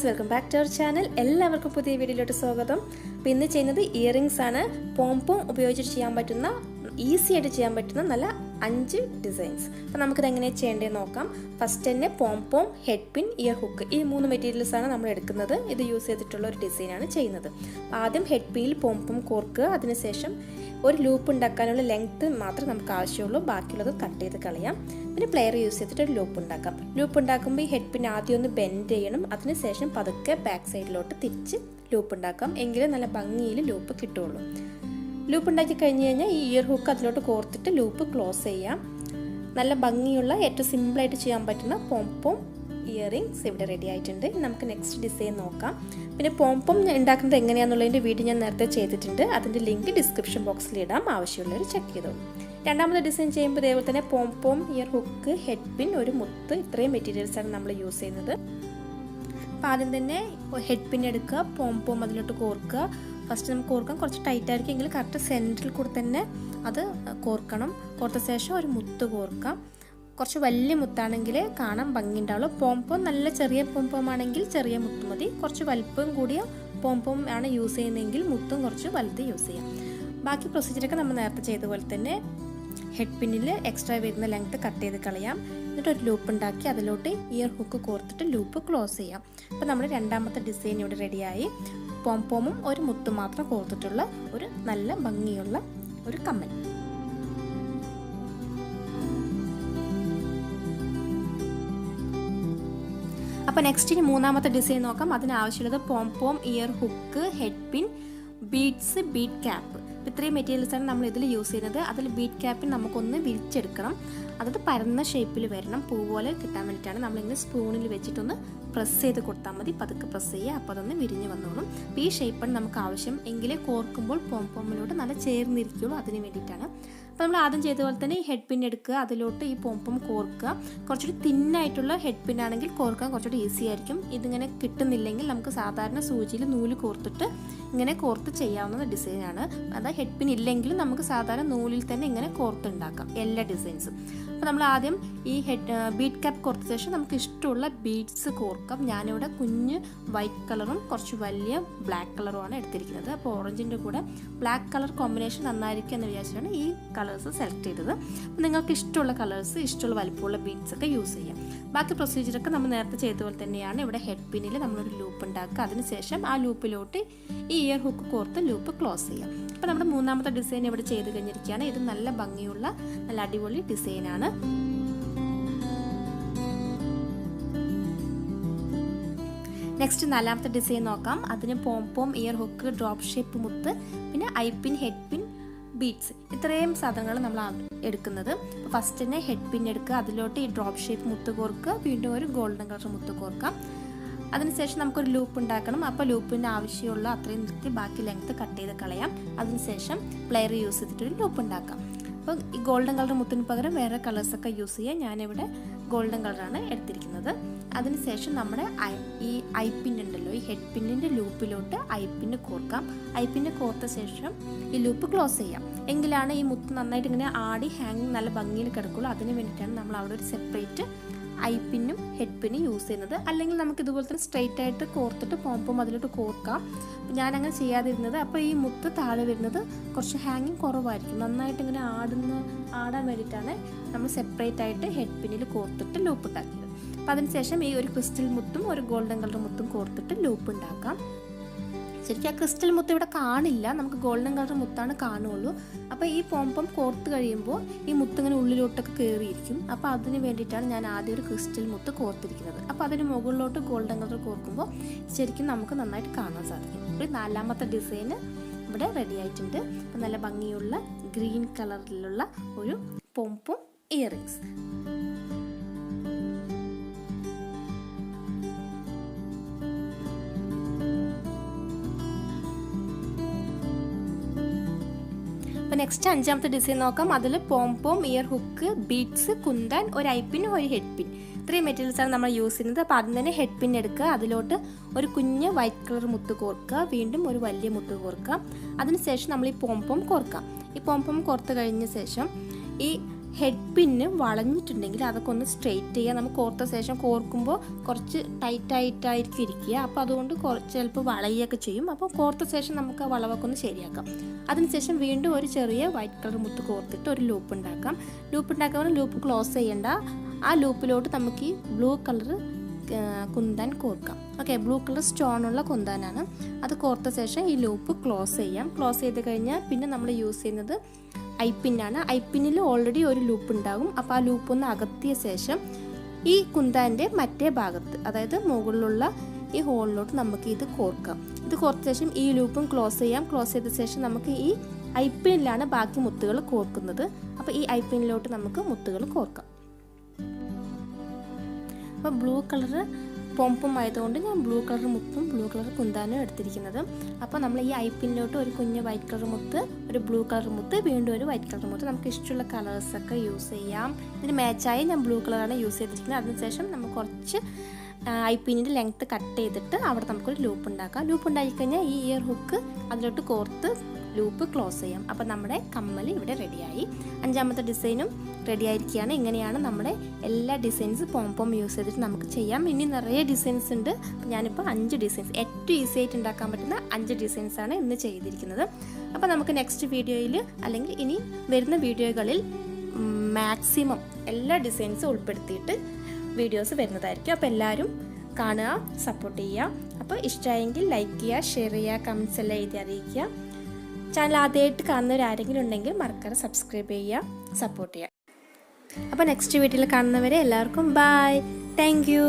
Welcome back to our channel. എല്ലാവർക്കും പുതിയ വീഡിയോയിലോട്ട് സ്വാഗതം. അപ്പോൾ ഇന്ന് ചെയ്യുന്നത് ഇയറിങ്സ് ആണ്. പോംപോം ഉപയോഗിച്ചിട്ട് ചെയ്യാൻ പറ്റുന്ന, ഈസി ആയിട്ട് ചെയ്യാൻ പറ്റുന്ന നല്ല 5 ഡിസൈൻസ്. അപ്പോൾ നമുക്കിത് എങ്ങനെ ചെയ്യേണ്ടതെന്ന് നോക്കാം. ഫസ്റ്റ് തന്നെ പോംപോം, ഹെഡ് പിൻ, ഇയർ ഹുക്ക്, ഈ 3 മെറ്റീരിയൽസാണ് നമ്മൾ എടുക്കുന്നത്. ഇത് യൂസ് ചെയ്തിട്ടുള്ള ഒരു ഡിസൈനാണ് ചെയ്യുന്നത്. ആദ്യം ഹെഡ് പിന്നിൽ പോംപോം കോർക്കുക. അതിനുശേഷം ഒരു ലൂപ്പ് ഉണ്ടാക്കാനുള്ള ലെങ്ത്ത് മാത്രമേ നമുക്ക് ആവശ്യമുള്ളൂ, ബാക്കിയുള്ളത് കട്ട് ചെയ്ത് കളയാം. പിന്നെ പ്ലെയർ യൂസ് ചെയ്തിട്ട് ഒരു ലൂപ്പ് ഉണ്ടാക്കാം. ലൂപ്പ് ഉണ്ടാക്കുമ്പോൾ ഈ ഹെഡ് പിൻ ആദ്യം ഒന്ന് ബെൻഡ് ചെയ്യണം. അതിനുശേഷം പതുക്കെ ബാക്ക് സൈഡിലോട്ട് തിരിച്ച് ലൂപ്പ് ഉണ്ടാക്കാം. എങ്കിലും നല്ല ഭംഗിയിൽ ലൂപ്പ് കിട്ടുള്ളൂ. ലൂപ്പ് ഉണ്ടാക്കി കഴിഞ്ഞ് കഴിഞ്ഞാൽ ഈ ഇയർ ഹുക്ക് അതിലോട്ട് കോർത്തിട്ട് ലൂപ്പ് ക്ലോസ് ചെയ്യാം. നല്ല ഭംഗിയുള്ള ഏറ്റവും സിമ്പിളായിട്ട് ചെയ്യാൻ പറ്റുന്ന പോംപോം ഇയറിങ്സ് ഇവിടെ റെഡി ആയിട്ടുണ്ട്. നമുക്ക് നെക്സ്റ്റ് ഡിസൈൻ നോക്കാം. പിന്നെ പോംപോം ഉണ്ടാക്കുന്നത് എങ്ങനെയാണെന്നുള്ളതിൻ്റെ വീഡിയോ ഞാൻ നേരത്തെ ചെയ്തിട്ടുണ്ട്. അതിൻ്റെ ലിങ്ക് ഡിസ്ക്രിപ്ഷൻ ബോക്സിൽ ഇടാം, ആവശ്യമുള്ളവർ ചെക്ക് ചെയ്തോളൂ. രണ്ടാമത്തെ ഡിസൈൻ ചെയ്യുമ്പോൾ ഇതേപോലെ തന്നെ പോംപോം, ഇയർ ഹുക്ക്, ഹെഡ് പിൻ, ഒരു മുത്ത്, ഇത്രയും മെറ്റീരിയൽസാണ് നമ്മൾ യൂസ് ചെയ്യുന്നത്. അപ്പോൾ ആദ്യം തന്നെ ഹെഡ് പിൻ എടുക്കുക, പോംപോം അതിലോട്ട് കോർക്കുക. ഫസ്റ്റ് നമുക്ക് കോർക്കാം, കുറച്ച് ടൈറ്റ് ആയിരിക്കും എങ്കിൽ കറക്റ്റ് സെൻറ്ററിൽ കൂടെ തന്നെ അത് കോർക്കണം. കോർത്ത ശേഷം ഒരു മുത്ത് കോർക്കാം. കുറച്ച് വലിയ മുത്താണെങ്കിൽ കാണാൻ ഭംഗി ഉണ്ടാവുള്ളൂ. പോംപോം നല്ല ചെറിയ പോംപോം ആണെങ്കിൽ ചെറിയ മുത്ത് മതി. കുറച്ച് വലുപ്പം കൂടിയ പോംപോം ആണ് യൂസ് ചെയ്യുന്നതെങ്കിൽ മുത്തും കുറച്ച് വലുത് യൂസ് ചെയ്യാം. ബാക്കി പ്രൊസീജിയറൊക്കെ നമ്മൾ നേരത്തെ ചെയ്ത പോലെ തന്നെ ഹെഡ് പിന്നിൽ എക്സ്ട്രാ വരുന്ന ലെങ്ത്ത് കട്ട് ചെയ്ത് കളയാം. എന്നിട്ട് ഒരു ലൂപ്പ് ഉണ്ടാക്കി അതിലോട്ട് ഇയർ ഹുക്ക് കോർത്തിട്ട് ലൂപ്പ് ക്ലോസ് ചെയ്യാം. അപ്പോൾ നമ്മുടെ രണ്ടാമത്തെ ഡിസൈൻ ഇവിടെ റെഡിയായി. പോംപോമും ഒരു മുത്തും മാത്രം കോർത്തിട്ടുള്ള ഒരു നല്ല ഭംഗിയുള്ള ഒരു കമ്മൽ. അപ്പോൾ നെക്സ്റ്റ് ഇനി മൂന്നാമത്തെ ഡിസൈൻ നോക്കാം. അതിനാവശ്യമുള്ളത് പോംപോം, ഇയർ ഹുക്ക്, ഹെഡ് പിൻ, ബീഡ്സ്, ബീഡ് ക്യാപ്പ്. ഇത്രയും മെറ്റീരിയൽസാണ് നമ്മൾ ഇതിൽ യൂസ് ചെയ്യുന്നത്. അതിൽ ബീഡ് ക്യാപ്പിന് നമുക്കൊന്ന് വിരിച്ചെടുക്കണം. അതായത് പരന്ന ഷേപ്പിൽ വരണം, പൂ പോലെ കിട്ടാൻ വേണ്ടിയിട്ടാണ്. നമ്മളിങ്ങനെ സ്പൂണിൽ വെച്ചിട്ടൊന്ന് പ്രസ് ചെയ്ത് കൊടുത്താൽ മതി. പതുക്കെ പ്രസ് ചെയ്യുക, അപ്പോൾ അതൊന്ന് വിരിഞ്ഞ് വന്നോളും. അപ്പോൾ ഈ ഷേപ്പാണ് നമുക്ക് ആവശ്യം. എങ്കിലേ കോർക്കുമ്പോൾ പോംപോമിലോട്ട് നല്ല ചേർന്നിരിക്കുള്ളൂ, അതിന് വേണ്ടിയിട്ടാണ്. അപ്പോൾ നമ്മൾ ആദ്യം ചെയ്ത പോലെ തന്നെ ഈ ഹെഡ് പിൻ എടുക്കുക, അതിലോട്ട് ഈ പോംപോം കോർക്കുക. കുറച്ചുകൂടി തിന്നായിട്ടുള്ള ഹെഡ് പിൻ ആണെങ്കിൽ കോർക്കാൻ കുറച്ചുകൂടി ഈസി ആയിരിക്കും. ഇതിങ്ങനെ കിട്ടുന്നില്ലെങ്കിൽ നമുക്ക് സാധാരണ സൂചിയിൽ നൂല് കോർത്തിട്ട് ഇങ്ങനെ കോർത്ത് ചെയ്യാവുന്ന ഡിസൈനാണ്. അതായത് ഹെഡ് പിൻ ഇല്ലെങ്കിലും നമുക്ക് സാധാരണ നൂലിൽ തന്നെ ഇങ്ങനെ കോർത്തുണ്ടാക്കാം എല്ലാ ഡിസൈൻസും. അപ്പോൾ നമ്മൾ ആദ്യം ഈ ബീഡ് ക്യാപ്പ് കോർത്ത ശേഷം നമുക്ക് ഇഷ്ടമുള്ള ബീഡ്സ് കോർക്കാം. ഞാനിവിടെ കുഞ്ഞ് വൈറ്റ് കളറും കുറച്ച് വലിയ ബ്ലാക്ക് കളറുമാണ് എടുത്തിരിക്കുന്നത്. അപ്പോൾ ഓറഞ്ചിൻ്റെ കൂടെ ബ്ലാക്ക് കളർ കോമ്പിനേഷൻ നന്നായിരിക്കും എന്ന് വിചാരിച്ചാണ് ഈ കളേഴ്സ് സെലക്ട് ചെയ്തത്. അപ്പോൾ നിങ്ങൾക്ക് ഇഷ്ടമുള്ള കളേഴ്സ്, ഇഷ്ടമുള്ള വലിപ്പമുള്ള ബീഡ്സ് ഒക്കെ യൂസ് ചെയ്യാം. ബാക്കി പ്രൊസീജിയറൊക്കെ നമ്മൾ നേരത്തെ ചെയ്ത പോലെ തന്നെയാണ്. ഇവിടെ ഹെഡ് പിന്നിൽ നമ്മളൊരു ലൂപ്പ് ഉണ്ടാക്കുക. അതിനുശേഷം ആ ലൂപ്പിലോട്ട് ഈ ഇയർ ഹുക്ക് കോർത്ത് ലൂപ്പ് ക്ലോസ് ചെയ്യാം. അപ്പോൾ നമ്മുടെ മൂന്നാമത്തെ ഡിസൈൻ ഇവിടെ ചെയ്ത് കഴിഞ്ഞിരിക്കുകയാണ്. ഇത് നല്ല ഭംഗിയുള്ള നല്ല അടിപൊളി ഡിസൈനാണ്. നെക്സ്റ്റ് നാലാമത്തെ ഡിസൈൻ നോക്കാം. അതിന് pompom, year hook, drop shape മുത്ത്, പിന്നെ ഐപിൻ, ഹെഡ് പിൻ, ബീഡ്സ്, ഇത്രയും സാധനങ്ങൾ നമ്മൾ എടുക്കുന്നത്. ഫസ്റ്റ് തന്നെ ഹെഡ് പിൻ എടുക്കുക, അതിലോട്ട് ഈ ഡ്രോപ്പ് ഷേപ്പ് മുത്ത് കോർക്കുക, വീണ്ടും ഒരു ഗോൾഡൻ കളർ മുത്ത് കോർക്കാം. അതിനുശേഷം നമുക്കൊരു ലൂപ്പ് ഉണ്ടാക്കണം. അപ്പോൾ ലൂപ്പിന് ആവശ്യമുള്ള അത്രയും നിർത്തി ബാക്കി ലെങ്ത്ത് കട്ട് ചെയ്ത് കളയാം. അതിനുശേഷം പ്ലെയർ യൂസ് ചെയ്തിട്ടൊരു ലൂപ്പ് ഉണ്ടാക്കാം. അപ്പോൾ ഈ ഗോൾഡൻ കളർ മുത്തിന് പകരം വേറെ കളേഴ്സൊക്കെ യൂസ് ചെയ്യാം. ഞാനിവിടെ ഗോൾഡൻ കളറാണ് എടുത്തിരിക്കുന്നത്. അതിനുശേഷം നമ്മുടെ ഈ ഐപ്പിൻ ഉണ്ടല്ലോ, ഈ ഹെഡ് പിന്നിൻ്റെ ലൂപ്പിലോട്ട് ഐപ്പിന് കോർക്കാം. ഐപ്പിന് കോർത്ത ശേഷം ഈ ലൂപ്പ് ക്ലോസ് ചെയ്യാം. എങ്കിലാണ് ഈ മുത്ത് നന്നായിട്ട് ഇങ്ങനെ ആടി ഹാങ്ങിങ് നല്ല ഭംഗിയിൽ കിടക്കുള്ളൂ. അതിന് വേണ്ടിയിട്ടാണ് നമ്മൾ അവിടെ ഒരു സെപ്പറേറ്റ് ഐപ്പിനും ഹെഡ് പിന്നും യൂസ് ചെയ്യുന്നത്. അല്ലെങ്കിൽ നമുക്ക് ഇതുപോലെ തന്നെ സ്ട്രെയിറ്റ് ആയിട്ട് കോർത്തിട്ട് പോംപോം അതിലോട്ട് കോർക്കാം. ഞാനങ്ങനെ ചെയ്യാതിരുന്നത്. അപ്പോൾ ഈ മുത്ത് താഴെ വരുന്നത് കുറച്ച് ഹാങ്ങിങ് കുറവായിരിക്കും. നന്നായിട്ട് ഇങ്ങനെ ആടാൻ വേണ്ടിയിട്ടാണ് നമ്മൾ സെപ്പറേറ്റ് ആയിട്ട് ഹെഡ് പിന്നിൽ കോർത്തിട്ട് ലൂപ്പ് ഉണ്ടാക്കിയത്. അപ്പോൾ അതിനുശേഷം ഈ ഒരു ക്രിസ്റ്റൽ മുത്തും ഒരു ഗോൾഡൻ കളർ മുത്തും കോർത്തിട്ട് ലൂപ്പ് ഉണ്ടാക്കാം. ശരിക്കും ആ ക്രിസ്റ്റൽ മുത്ത് ഇവിടെ കാണില്ല, നമുക്ക് ഗോൾഡൻ കളർ മുത്താണ് കാണുള്ളൂ. അപ്പോൾ ഈ പോംപോം കോർത്ത് കഴിയുമ്പോൾ ഈ മുത്ത് ഇങ്ങനെ ഉള്ളിലോട്ടൊക്കെ കയറിയിരിക്കും. അപ്പോൾ അതിന് വേണ്ടിയിട്ടാണ് ഞാൻ ആദ്യം ഒരു ക്രിസ്റ്റൽ മുത്ത് കോർത്തിരിക്കുന്നത്. അപ്പോൾ അതിന് മുകളിലോട്ട് ഗോൾഡൻ കളർ കോർക്കുമ്പോൾ ശരിക്കും നമുക്ക് നന്നായിട്ട് കാണാൻ സാധിക്കും. ഒരു നാലാമത്തെ ഡിസൈന് ഇവിടെ റെഡി ആയിട്ടുണ്ട്. അപ്പോൾ നല്ല ഭംഗിയുള്ള ഗ്രീൻ കളറിലുള്ള ഒരു പോംപോം ഇയറിങ്സ്. അപ്പോൾ നെക്സ്റ്റ് അഞ്ചാമത്തെ ഡിസൈൻ നോക്കാം. അതിൽ പോംപോം, ഇയർ ഹുക്ക്, ബീഡ്സ്, കുന്താൻ, ഒരു ഐപ്പിൻ, ഒരു ഹെഡ് പിൻ, ഇത്രയും മെറ്റീരിയൽസാണ് നമ്മൾ യൂസ് ചെയ്യുന്നത്. അപ്പോൾ ആദ്യം തന്നെ ഹെഡ് പിൻ എടുക്കുക, അതിലോട്ട് ഒരു കുഞ്ഞ് വൈറ്റ് കളർ മുത്ത് കോർക്കുക, വീണ്ടും ഒരു വലിയ മുത്ത് കോർക്കുക. അതിനുശേഷം നമ്മൾ ഈ പോംപോം കോർക്കാം. ഈ പോംപോം കോർത്ത് കഴിഞ്ഞ ശേഷം ഈ ഹെഡ് പിന്ന് വളഞ്ഞിട്ടുണ്ടെങ്കിൽ അതൊക്കെ ഒന്ന് സ്ട്രെയിറ്റ് ചെയ്യുക. നമുക്ക് കോർത്ത ശേഷം കോർക്കുമ്പോൾ കുറച്ച് ടൈറ്റായിട്ടായിരിക്കും ഇരിക്കുക. അപ്പോൾ അതുകൊണ്ട് ചിലപ്പോൾ വളയുകയൊക്കെ ചെയ്യും. അപ്പോൾ കോർത്ത ശേഷം നമുക്ക് ആ വളവൊക്കെ ഒന്ന് ശരിയാക്കാം. അതിനുശേഷം വീണ്ടും ഒരു ചെറിയ വൈറ്റ് കളർ മുത്ത് കോർത്തിട്ട് ഒരു ലൂപ്പ് ഉണ്ടാക്കാം. ലൂപ്പ് ക്ലോസ് ചെയ്യേണ്ട. ആ ലൂപ്പിലോട്ട് നമുക്ക് ഈ ബ്ലൂ കളർ കുന്താൻ കോർക്കാം. ഓക്കെ, ബ്ലൂ കളർ സ്റ്റോണുള്ള കുന്താനാണ്. അത് കോർത്ത ശേഷം ഈ ലൂപ്പ് ക്ലോസ് ചെയ്യാം. ക്ലോസ് ചെയ്ത് കഴിഞ്ഞാൽ പിന്നെ നമ്മൾ യൂസ് ചെയ്യുന്നത് ഐപ്പിന്നാണ്. ഐപ്പിന്നിൽ ഓൾറെഡി ഒരു ലൂപ്പ് ഉണ്ടാകും. അപ്പോൾ ആ ലൂപ്പ് ഒന്ന് അകത്തിയ ശേഷം ഈ കുന്താൻ്റെ മറ്റേ ഭാഗത്ത്, അതായത് മുകളിലുള്ള ഈ ഹോളിലോട്ട് നമുക്ക് ഇത് കോർക്കാം. ഇത് കോർത്ത ശേഷം ഈ ലൂപ്പും ക്ലോസ് ചെയ്യാം. ക്ലോസ് ചെയ്ത ശേഷം നമുക്ക് ഈ ഐപ്പിനിലാണ് ബാക്കി മുത്തുകൾ കോർക്കുന്നത്. അപ്പോൾ ഈ ഐപ്പിനിലോട്ട് നമുക്ക് മുത്തുകൾ കോർക്കാം. അപ്പോൾ ബ്ലൂ കളർ പോംപൊം ആയതുകൊണ്ട് ഞാൻ ബ്ലൂ കളർ മുത്തും ബ്ലൂ കളർ കുന്താനും എടുത്തിരിക്കുന്നത്. അപ്പോൾ നമ്മൾ ഈ ഐപ്പിനിലോട്ട് ഒരു കുഞ്ഞ് വൈറ്റ് കളർ മുത്ത്, ഒരു ബ്ലൂ കളർ മുത്ത്, വീണ്ടും ഒരു വൈറ്റ് കളർ മുത്ത്, നമുക്ക് ഇഷ്ടമുള്ള കളേഴ്സൊക്കെ യൂസ് ചെയ്യാം. ഇതിന് മാച്ചായി ഞാൻ ബ്ലൂ കളറാണ് യൂസ് ചെയ്തിരിക്കുന്നത്. അതിനുശേഷം നമ്മൾ കുറച്ച് ഐപ്പിനിൻ്റെ ലെങ്ത്ത് കട്ട് ചെയ്തിട്ട് അവിടെ നമുക്കൊരു ലൂപ്പ് ഉണ്ടാക്കാം. ലൂപ്പ് ഉണ്ടാക്കിക്കഴിഞ്ഞാൽ ഈ ഇയർ ഹുക്ക് അതിലോട്ട് കോർത്ത് ലൂപ്പ് ക്ലോസ് ചെയ്യാം. അപ്പോൾ നമ്മുടെ കമ്മൽ ഇവിടെ റെഡിയായി. 5ാമത്തെ ഡിസൈനും റെഡി ആയിരിക്കുകയാണ്. ഇങ്ങനെയാണ് നമ്മുടെ എല്ലാ ഡിസൈൻസ് പോംപോം യൂസ് ചെയ്തിട്ട് നമുക്ക് ചെയ്യാം. ഇനി നിറയെ ഡിസൈൻസ് ഉണ്ട്. ഞാനിപ്പോൾ 5 ഡിസൈൻസ്, ഏറ്റവും ഈസി ആയിട്ട് ഉണ്ടാക്കാൻ പറ്റുന്ന 5 ഡിസൈൻസാണ് ഇന്ന് ചെയ്തിരിക്കുന്നത്. അപ്പോൾ നമുക്ക് നെക്സ്റ്റ് വീഡിയോയിൽ അല്ലെങ്കിൽ ഇനി വരുന്ന വീഡിയോകളിൽ മാക്സിമം എല്ലാ ഡിസൈൻസും ഉൾപ്പെടുത്തിയിട്ട് വീഡിയോസ് വരുന്നതായിരിക്കും. അപ്പോൾ എല്ലാവരും കാണുക, സപ്പോർട്ട് ചെയ്യുക. അപ്പോൾ ഇഷ്ടമായെങ്കിൽ ലൈക്ക് ചെയ്യുക, ഷെയർ ചെയ്യുക, കമൻറ്റ്സ് എല്ലാം എഴുതി അറിയിക്കുക. ചാനൽ ആദ്യമായിട്ട് കാണുന്നവരാരെങ്കിലും ഉണ്ടെങ്കിൽ മറക്കാതെ സബ്സ്ക്രൈബ് ചെയ്യുക, സപ്പോർട്ട് ചെയ്യുക. അപ്പോൾ നെക്സ്റ്റ് വീഡിയോയിൽ കാണുന്നവരെ എല്ലാവർക്കും ബൈ. Thank you.